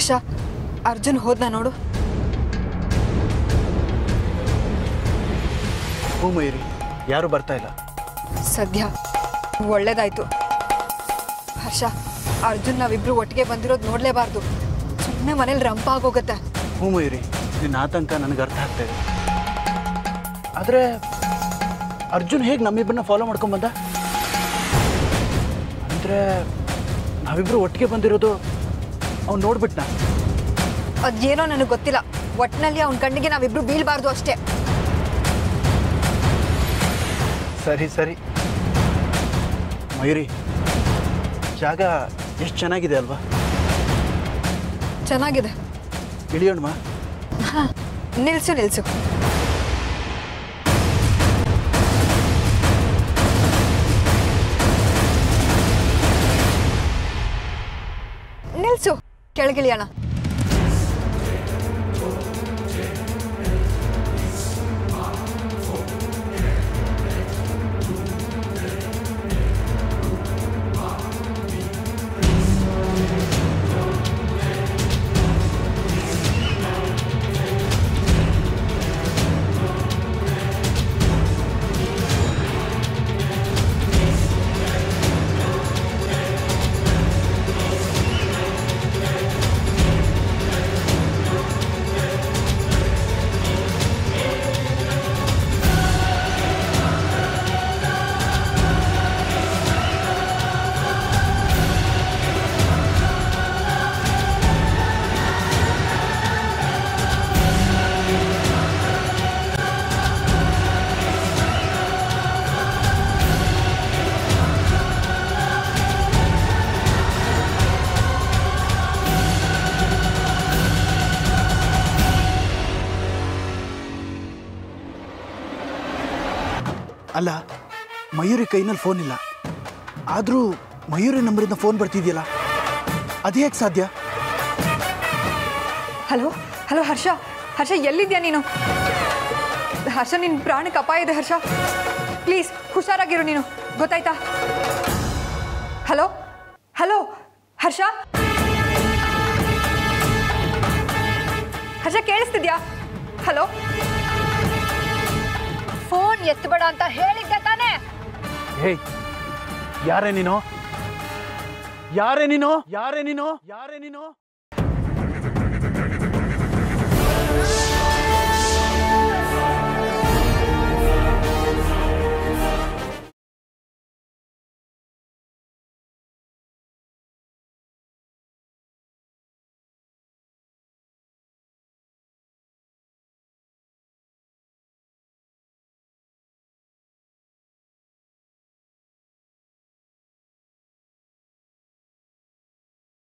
ಹರ್ಷ, ಅರ್ಜುನ್ ಹೋದ್ನಾ ನೋಡು. ಹ್ಞೂ ಮಯೂರಿ, ಯಾರು ಬರ್ತಾ ಇಲ್ಲ. ಸದ್ಯ ಒಳ್ಳೇದಾಯ್ತು. ಹರ್ಷ, ಅರ್ಜುನ್ ನಾವಿಬ್ರು ಒಟ್ಟಿಗೆ ಬಂದಿರೋದು ನೋಡ್ಲೇಬಾರ್ದು. ಸುಮ್ಮನೆ ಮನೇಲಿ ರಂಪ ಆಗೋಗತ್ತೆ. ಹ್ಞೂ ಮಯೂರಿ, ನಿನ್ನ ಆತಂಕ ನನಗೆ ಅರ್ಥ ಆಗ್ತಾ ಇದೆ. ಆದರೆ ಅರ್ಜುನ್ ಹೇಗೆ ನಮ್ಮಿಬ್ಬರನ್ನ ಫಾಲೋ ಮಾಡ್ಕೊಂಬಂದ? ಅಂದರೆ ನಾವಿಬ್ರು ಒಟ್ಟಿಗೆ ಬಂದಿರೋದು ಅವ್ನು ನೋಡ್ಬಿಟ್ನ? ಅದೇನೋ ನನಗೆ ಗೊತ್ತಿಲ್ಲ. ಒಟ್ಟಿನಲ್ಲಿ ಅವನ ಕಣ್ಣಿಗೆ ನಾವಿಬ್ರು ಬೀಳ್ಬಾರ್ದು ಅಷ್ಟೇ. ಸರಿ ಸರಿ ಮಯೂರಿ, ಜಾಗ ಎಷ್ಟು ಚೆನ್ನಾಗಿದೆ ಅಲ್ವಾ? ಚೆನ್ನಾಗಿದೆ. ಇಳಿಯೋಣಮ್ಮ. ಹಾಂ, ನಿಲ್ಸು ನಿಲ್ಸು. ನಿಲ್ಸು, ಕೆಳಗಿಳಿಯೋಣ. ಅಲ್ಲ, ಮಯೂರಿ ಕೈನಲ್ಲಿ ಫೋನ್ ಇಲ್ಲ, ಆದರೂ ಮಯೂರಿ ನಂಬರಿಂದ ಫೋನ್ ಬರ್ತಿದೆಯಲ್ಲ, ಅದು ಹೇಗೆ ಸಾಧ್ಯ? ಹಲೋ ಹಲೋ ಹರ್ಷ, ಹರ್ಷ ಎಲ್ಲಿದ್ಯಾ ನೀನು? ಹರ್ಷ, ನಿನ್ನ ಪ್ರಾಣಕ್ಕೆ ಅಪಾಯ ಇದೆ ಹರ್ಷ. ಪ್ಲೀಸ್ ಹುಷಾರಾಗಿರು ನೀನು, ಗೊತ್ತಾಯ್ತಾ? ಹಲೋ ಹಲೋ ಹರ್ಷ, ಹರ್ಷ ಕೇಳಿಸ್ತಿದ್ಯಾ? ಹಲೋ, ಫೋನ್ ಎತ್ತಬೇಡ ಅಂತ ಹೇಳಿದ್ದೆ ತಾನೇ? ಹೇ, ಯಾರೇ ನೀನು? ಯಾರೇ ನೀನು? ಯಾರೇ ನೀನು? ಯಾರೇ ನೀನು?